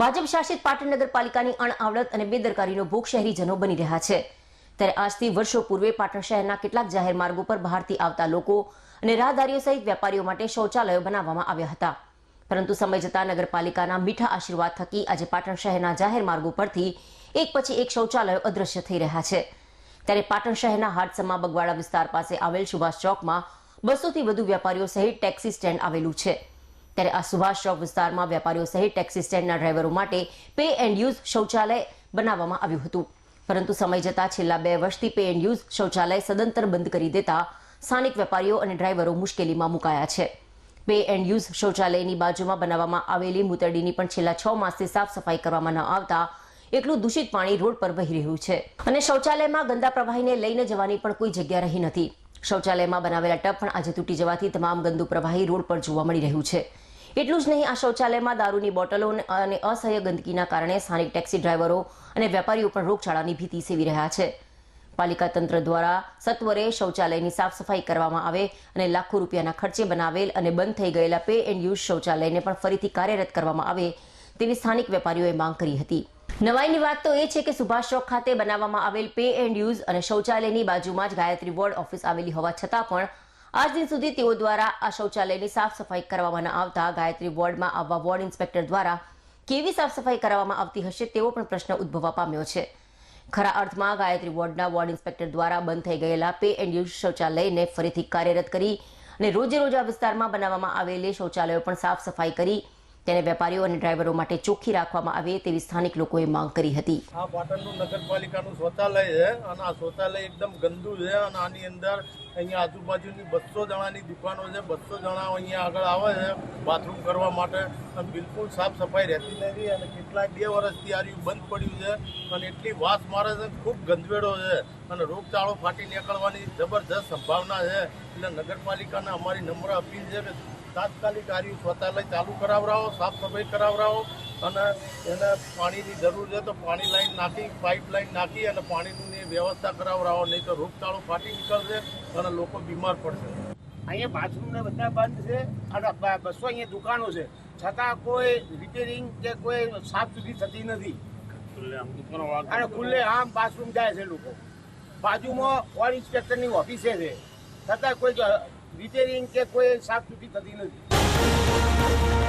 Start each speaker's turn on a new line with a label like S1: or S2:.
S1: ભાજપ શાસિત પાટણ નગરપાલિકાની અણઆવડત અને બેદરકારીનો ભોગ શહેરીજનો બની રહ્યા છે। ત્યારે આજથી વર્ષો પૂર્વે પાટણ શહેરના કેટલાક જાહેર માર્ગો પર બહારથી આવતા લોકો અને રાહદારીઓ સહિત વેપારીઓ માટે શૌચાલયો બનાવવામાં આવ્યા હતા। પરંતુ સમય જતાં નગરપાલિકાના મીઠા આશીર્વાદ થકી આજે પાટણ શહેરના જાહેર માર્ગો પરથી એક પછી એક શૌચાલયો અદ્રશ્ય થઈ રહ્યા છે। ત્યારે પાટણ શહેરના હાડસમા બગવાડા વિસ્તાર પાસે આવેલ સુભાષ ચોકમાં 200 થી વધુ વેપારીઓ સહિત ટેક્સી સ્ટેન્ડ આવેલું છે। ત્યારે આ સુભાષ ચોક વિસ્તારમાં વેપારીઓ સહિત ટેક્સી સ્ટેન્ડના ડ્રાઈવરો માટે પે એન્ડ યુઝ શૌચાલય બનાવવામાં આવ્યું હતું। પરંતુ સમય જતાં છેલ્લા 2 વર્ષથી પે એન્ડ યુઝ શૌચાલય સદંતર બંધ કરી દેતા સ્થાનિક વેપારીઓ અને ડ્રાઈવરો મુશ્કેલીમાં મુકાયા છે। પે એન્ડ યુઝ શૌચાલયની બાજુમાં બનાવવામાં આવેલી મૂતરડીની પણ છેલ્લા 6 માસથી સાફ સફાઈ કરવામાં ન આવતા એકલું દૂષિત પાણી રોડ પર વહી રહ્યું છે અને શૌચાલયમાં ગંદા પ્રવાહીને લઈને જવાની પણ કોઈ જગ્યા રહી નથી। શૌચાલયમાં બનાવેલા ટબ પણ આજે તૂટી જવાથી તમામ ગંદુ પ્રવાહી રોડ પર જોવા મળી રહ્યું છે। એટલું જ નહીં, આ શૌચાલયમાં દારૂની બોટલો અને અસહ્ય ગંદકીના કારણે સ્થાનિક ટેક્સી ડ્રાઈવરો અને વેપારીઓ પણ રોગચાળાની ભીતિ સેવી રહ્યા છે। પાલિકા તંત્ર દ્વારા સત્વરે શૌચાલયની સાફ સફાઈ કરવામાં આવે અને લાખો રૂપિયાના ખર્ચે બનાવેલ અને બંધ થઈ ગયેલા પે એન્ડ યુઝ શૌચાલયને પણ ફરીથી કાર્યરત કરવામાં આવે તેવી સ્થાનિક વેપારીઓએ માંગ કરી હતી। નવાઈની વાત તો એ છે કે સુભાષ ચોક ખાતે બનાવવામાં આવેલ પે એન્ડ યુઝ અને શૌચાલયની બાજુમાં જ ગાયત્રી વોર્ડ ઓફિસ આવેલી હોવા છતાં પણ આજ દિન સુધી તેઓ દ્વારા આ શૌચાલયની સાફ સફાઈ કરવામાં ન આવતા ગાયત્રી વોર્ડમાં આવવા વોર્ડ ઇન્સ્પેક્ટર દ્વારા કેવી સાફ સફાઈ કરવામાં આવતી હશે તેવો પણ પ્રશ્ન ઉદ્ભવવા પામ્યો છે। ખરા અર્થમાં ગાયત્રી વોર્ડના વોર્ડ ઇન્સ્પેક્ટર દ્વારા બંધ થઈ ગયેલા પે એન્ડ યુઝ શૌચાલયને ફરીથી કાર્યરત કરી અને રોજે રોજ આ વિસ્તારમાં બનાવવામાં આવેલી શૌચાલયો પણ સાફ સફાઈ કરી તેને વેપારીઓ અને ડ્રાઈવરો માટે ચોખ્ખી રાખવામાં આવે તેવી સ્થાનિક લોકોએ માંગ કરી હતી।
S2: આ પાટણનું નગરપાલિકાનું શૌચાલય છે અને આ શૌચાલય એકદમ ગંદુ છે અને આની અંદર અહીંયા આજુબાજુની 200 જણાની દુકાનો છે। 200 જણા અહીંયા આગળ આવે છે બાથરૂમ કરવા માટે અને બિલકુલ સાફ સફાઈ રહેતી નથી અને કેટલાક 2 વર્ષથી આ બંધ પડ્યું છે અને એટલી વાસ મારે છે, ખૂબ ગંદવેડો છે અને રોગચાળો ફાટી નીકળવાની જબરજસ્ત સંભાવના છે। એટલે નગરપાલિકાને અમારી નમ્ર અપીલ છે કે તાત્કાલિક આ શૌચાલય ચાલુ કરાવરાવો, સાફ સફાઈ કરાવરાવો અને એને પાણીની જરૂર છે તો પાણી લાઈન નાખી, પાઇપ લાઈન નાખી અને પાણીની વ્યવસ્થા કરાવરાવો, નહીં તો રોગચાળો ફાટી નીકળશે અને લોકો બીમાર પડશે।
S3: અહીંયા બાથરૂમને બધા બંધ છે અને 200 અહીંયા દુકાનો છે છતાં કોઈ રિપેરિંગ કે કોઈ સાફ સુથરી થતી નથી અને ખુલ્લે આમ બાથરૂમ જાય છે લોકો। બાજુમાં વોર્ડ ઇન્સ્પેક્ટરની ઓફિસે છે છતાં કોઈ રિપેરિંગ કે કોઈ સાફ સુથરી થતી નથી।